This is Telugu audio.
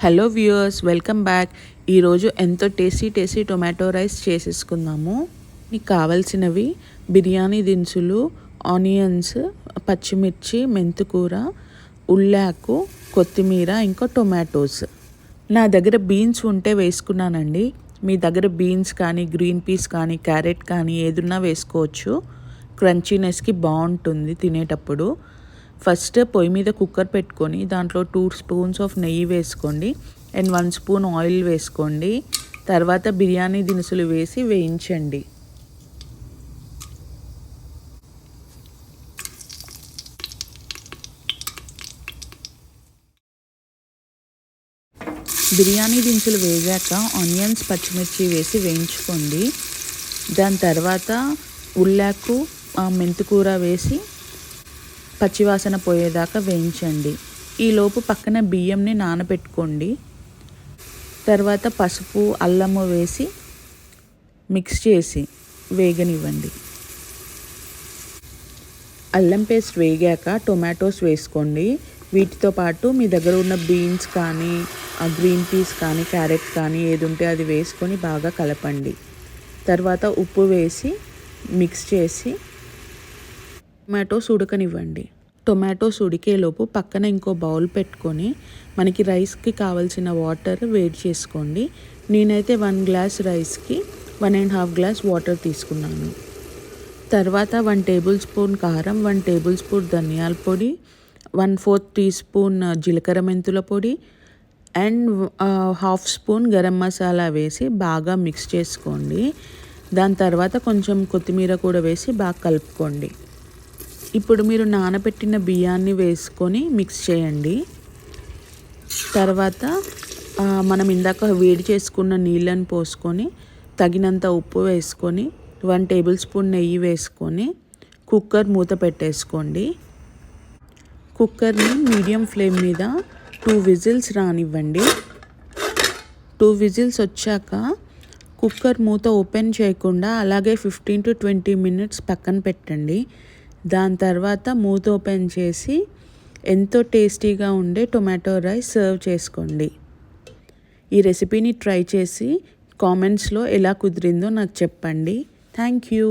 Hello viewers, welcome back. ఈరోజు ఎంతో టేస్టీ టొమాటో రైస్ చేసేసుకుందాము. మీకు కావాల్సినవి బిర్యానీ దినుసులు, ఆనియన్స్, పచ్చిమిర్చి, మెంతికూర, ఉల్లాకు, కొత్తిమీర, ఇంకా టొమాటోస్. నా దగ్గర బీన్స్ ఉంటే వేసుకున్నానండి. మీ దగ్గర బీన్స్ కానీ, గ్రీన్ పీస్ కానీ, క్యారెట్ కానీ ఏదున్నా వేసుకోవచ్చు. క్రంచీనెస్కి బాగుంటుంది తినేటప్పుడు. ఫస్ట్ పొయ్యి మీద కుక్కర్ పెట్టుకొని దాంట్లో 2 స్పూన్స్ ఆఫ్ నెయ్యి వేసుకోండి అండ్ 1 స్పూన్ ఆయిల్ వేసుకోండి. తర్వాత బిర్యానీ దినుసులు వేసి వేయించండి. బిర్యానీ దినుసులు వేగాక ఆనియన్స్, పచ్చిమిర్చి వేసి వేయించుకోండి. దాని తర్వాత ఉల్లాకు, మెంతికూర వేసి పచ్చివాసన పోయేదాకా వేయించండి. ఈలోపు పక్కన బియ్యంని నానబెట్టుకోండి. తర్వాత పసుపు, అల్లము వేసి మిక్స్ చేసి వేగనివ్వండి. అల్లం పేస్ట్ వేగాక టొమాటోస్ వేసుకోండి. వీటితో పాటు మీ దగ్గర ఉన్న బీన్స్ కానీ, గ్రీన్ పీస్ కానీ, క్యారెట్ కానీ ఏది ఉంటే అది వేసుకొని బాగా కలపండి. తర్వాత ఉప్పు వేసి మిక్స్ చేసి టొమాటోస్ ఉడకనివ్వండి. టొమాటోస్ ఉడికేలోపు పక్కన ఇంకో బౌల్ పెట్టుకొని మనకి రైస్కి కావాల్సిన వాటర్ వేడి చేసుకోండి. నేనైతే 1 గ్లాస్ రైస్కి 1.5 గ్లాస్ వాటర్ తీసుకున్నాను. తర్వాత 1 టేబుల్ స్పూన్ కారం, 1 టేబుల్ స్పూన్ ధనియాల పొడి, 1/4 టీ స్పూన్ జీలకర్ర మెంతుల పొడి అండ్ 1/2 స్పూన్ గరం మసాలా వేసి బాగా మిక్స్ చేసుకోండి. దాని తర్వాత కొంచెం కొత్తిమీర కూడా వేసి బాగా కలుపుకోండి. ఇప్పుడు మీరు నానబెట్టిన బియ్యాన్ని వేసుకొని మిక్స్ చేయండి. తర్వాత మనం ఇందాక వేడి చేసుకున్న నీళ్ళని పోసుకొని తగినంత ఉప్పు వేసుకొని 1 టేబుల్ స్పూన్ నెయ్యి వేసుకొని కుక్కర్ మూత పెట్టేసుకోండి. కుక్కర్ని మీడియం ఫ్లేమ్ మీద 2 విజిల్స్ రానివ్వండి. 2 విజిల్స్ వచ్చాక కుక్కర్ మూత ఓపెన్ చేయకుండా అలాగే 15 to 20 మినిట్స్ పక్కన పెట్టండి. దాని తర్వాత మూత ఓపెన్ చేసి ఎంతో టేస్టీగా ఉండే టొమాటో రైస్ సర్వ్ చేసుకోండి. ఈ రెసిపీని ట్రై చేసి కామెంట్స్లో ఎలా కుదిరిందో నాకు చెప్పండి. Thank you.